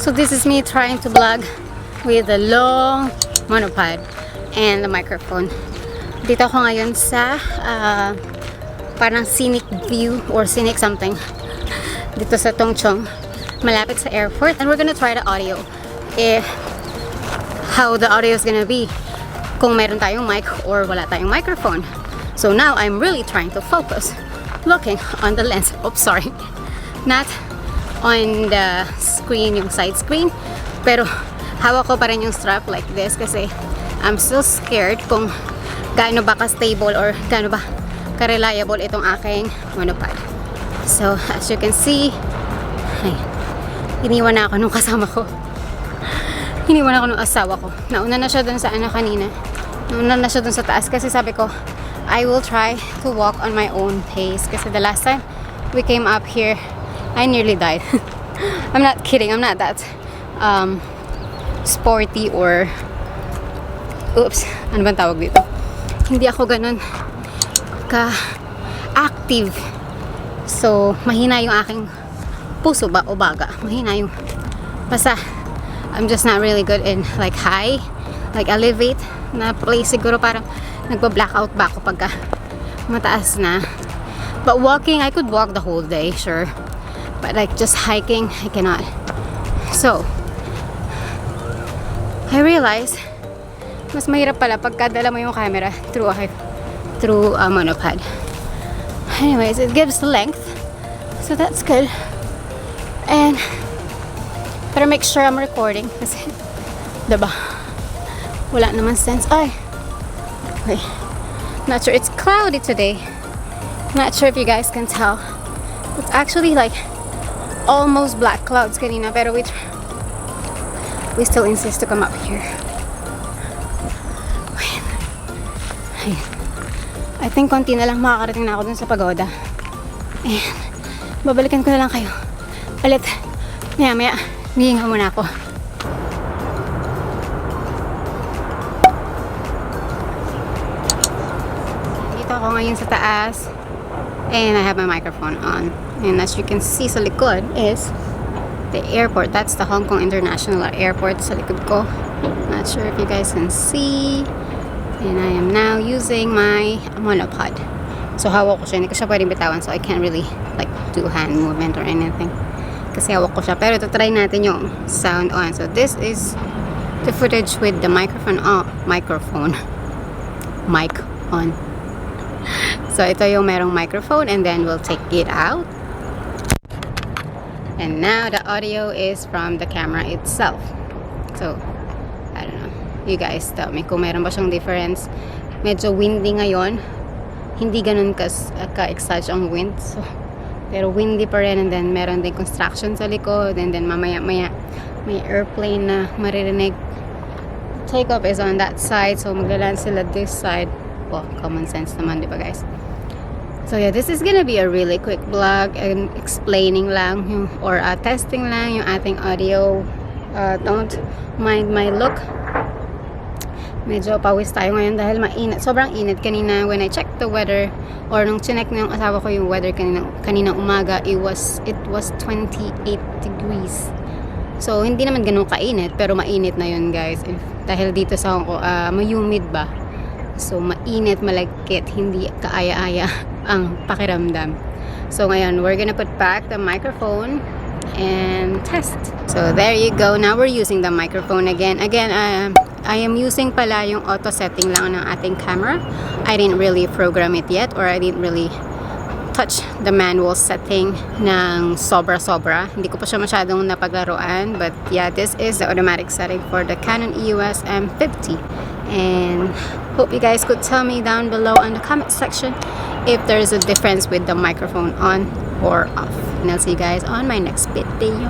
So this is me trying to vlog with a long monopod and the microphone. Dito ako ngayon sa parang scenic view or scenic something dito sa Tongchong, malapit sa airport, and we're gonna try the audio, how the audio is gonna be kung meron tayong mic or wala tayong microphone. So now I'm really trying to focus, looking on the lens. Oops, sorry, not on the screen, yung side screen, pero hawak ko pa rin yung strap like this kasi I'm still scared kung gaano ba ka-stable or gaano ba ka-reliable itong aking monopod. So as you can see, ay, iniwan na ako nung kasama ko. Iniwan ako nung asawa ko. Nauna na siya dun sa kanina. Nauna na siya dun sa taas kasi sabi ko I will try to walk on my own pace kasi the last time we came up here I nearly died. I'm not kidding. I'm not that sporty or oops, ano bang tawag dito? Hindi ako ganun ka-active. So, mahina yung aking puso ba o baga. Mahina yung basta I'm just not really good in like high, like elevate na place. Siguro parang nagba-blackout ba ako pagka mataas na. But walking, I could walk the whole day, sure. But like just hiking, I cannot. So, I realized mas mahirap pala pagka dala mo yung camera through a monopod. Anyways, it gives length, so that's good. And better make sure I'm recording kasi diba wala naman sense. Ay, okay. Not sure, it's cloudy today. Not sure if you guys can tell. It's actually like almost black clouds kanina, pero we still insist to come up here. I think konti na lang makakarating na ako dun sa pagoda. And babalikan ko na lang kayo ulit maya hihinga muna ako. Dito ako ngayon sa taas and I have my microphone on, and as you can see sa likod is the airport. That's the Hong Kong International Airport sa likod ko. Not sure if you guys can see. And I am now using my monopod. So hawak ko siya, hindi ko siya pwedeng bitawan, so I can't really like do hand movement or anything kasi hawak ko siya. Pero ito try natin yung sound on. So this is the footage with the microphone on. Mic on. So ito yung merong microphone, and then we'll take it out. And now the audio is from the camera itself. So I don't know, you guys tell me kung meron ba siyang difference. Medyo windy ngayon, hindi ganun ka-exage ang wind, so pero windy pa rin, and then meron din construction sa likod, and then mamaya may airplane na maririnig. Takeoff is on that side, so maglaland sila this side. Well, common sense naman, di ba guys? So yeah, this is gonna be a really quick vlog and explaining lang yung, or testing lang yung ating audio. Don't mind my look. Medyo pawis tayo ngayon dahil mainit. Sobrang init kanina when I checked the weather, or nung chinek na yung asawa ko yung weather kanina umaga, it was 28 degrees. So hindi naman ganun kainit, pero mainit na yun guys. Dahil dito sa Hong Kong, may-humid ba? So mainit, malagkit, hindi kaaya-aya ang pakiramdam. So ngayon, we're gonna put back the microphone and test. So there you go. Now we're using the microphone again. I am using pala yung auto setting lang ng ating camera. I didn't really program it yet, or I didn't really touch the manual setting ng sobra-sobra. Hindi ko pa siya masyadong napaglaruan, but yeah, this is the automatic setting for the Canon EOS M50. And hope you guys could tell me down below in the comment section if there's a difference with the microphone on or off. And I'll see you guys on my next video.